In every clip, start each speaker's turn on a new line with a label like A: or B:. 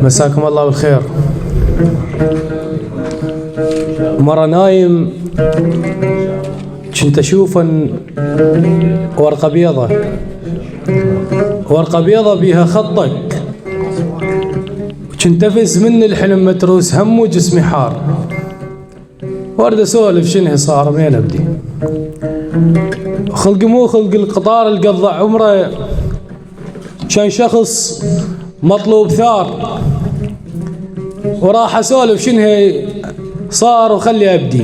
A: مساكم الله بالخير. مرة نايم كنت أشوف ورقة بيضة بيها خطك، كنت أفز من الحلم متروس هم وجسمي حار. وارد أسولف شنه صار منين أبدي؟ خلق مو خلق القطار القضى عمره، كان شخص مطلوب ثار. وراح أسولف شنه صار وخلي أبدي،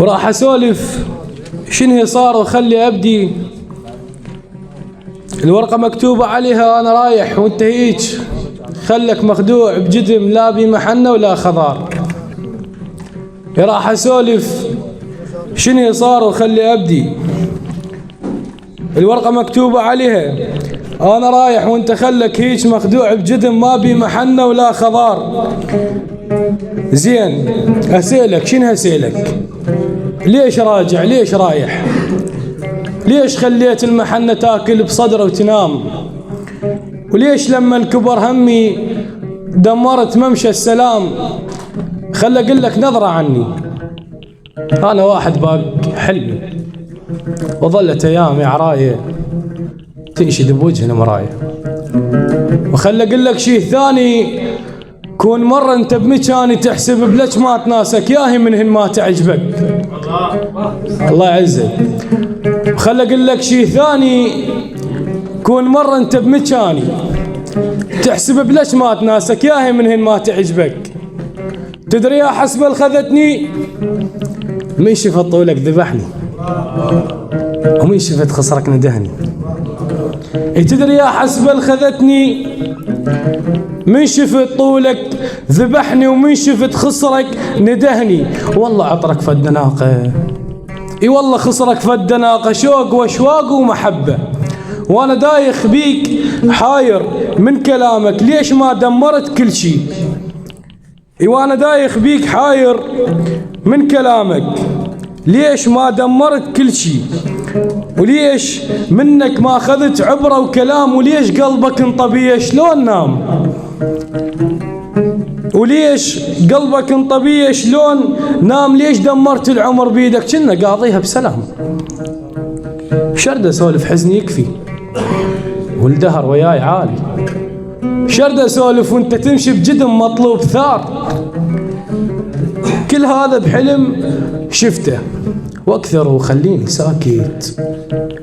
A: وراح أسولف شنه صار وخلي أبدي. الورقة مكتوبة عليها أنا رايح وانت هيج، خلك مخدوع بجدم لا بمحنة ولا خضار. راح أسولف شنه صار وخلي أبدي. الورقة مكتوبة عليها أنا رايح وانت خلك هيج مخدوع بجدم ما بي محنة ولا خضار. زين أسألك شنو أسألك؟ ليش راجع؟ ليش رايح؟ ليش خليت المحنة تاكل بصدره وتنام؟ وليش لما الكبر همي دمرت ممشى السلام؟ خل أقول لك نظرة عني. أنا واحد باق حلم وظلت أيامي عراية تنشد بوجهنا مراية. وخل أقول لك شيء ثاني، كون مرة أنت بمكاني تحسب بلش ما تناسك ياهي منهن ما تعجبك. الله يعزك. وخل أقول لك شيء ثاني، كون مرة أنت بمكاني تحسب بلش ما تناسك ياهي منهن ما تعجبك. تدري يا حسبل خذتني من شفت طولك ذبحني، ومن شفت خصرك ندهني. تدري يا حسبل خذتني من شفت طولك ذبحني، ومن شفت خصرك ندهني. والله عطرك فد ناقة، اي والله خصرك فد ناقة، شوق واشواق ومحبة. وانا دايخ بيك حاير من كلامك، ليش ما دمرت كل شي؟ اي وانا دايخ بيك حاير من كلامك، ليش ما دمرت كل شي؟ وليش منك ما اخذت عبرة وكلام؟ وليش قلبك انطبيع شلون نام؟ وليش قلبك انطبيع شلون نام؟ ليش دمرت العمر بيدك؟ كنا قاضيها بسلام. شرد اسولف حزني يكفي والدهر وياي عالي، شرد اسولف وانت تمشي بجدم مطلوب ثار. كل هذا بحلم شفته واكثر وخليني ساكت.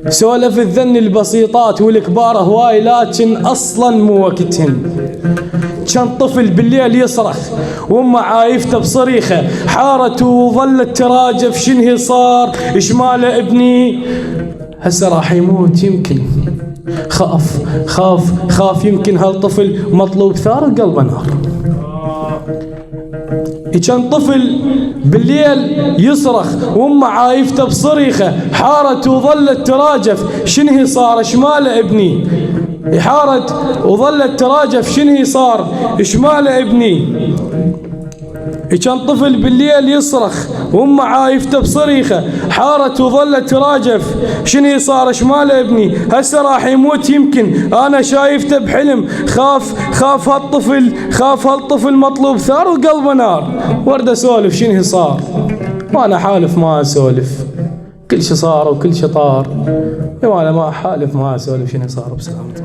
A: سولف الذن البسيطات والكبار هواي لكن اصلا مو وقتهن. كان طفل بالليل يصرخ وامه عايفته بصريخه، حارت وظلت تراجف شنهي صار اشماله ابني؟ هسه راح يموت يمكن، خاف خاف خاف يمكن هالطفل مطلوب ثار وقلبه نار. كان طفل بالليل يصرخ وامه عايفته بصريخه، حارت وظلت تراجف شنهي صار اشماله ابني؟ حارت وظلت تراجف شنهي صار اشماله ابني؟ كان طفل بالليل يصرخ وامه عايفته بصريخه، حارت وظلت تراجف شنهي صار اشماله ابني؟ هسه راح يموت يمكن انا شايفته بحلم، خاف هالطفل مطلوب ثار وقلبه نار. ورد اسولف شنهي صار وانا حالف ما اسولف، كل شي صار وكل شي طار، وانا ما حالف ما اسولف شنهي صار. بسلامتك.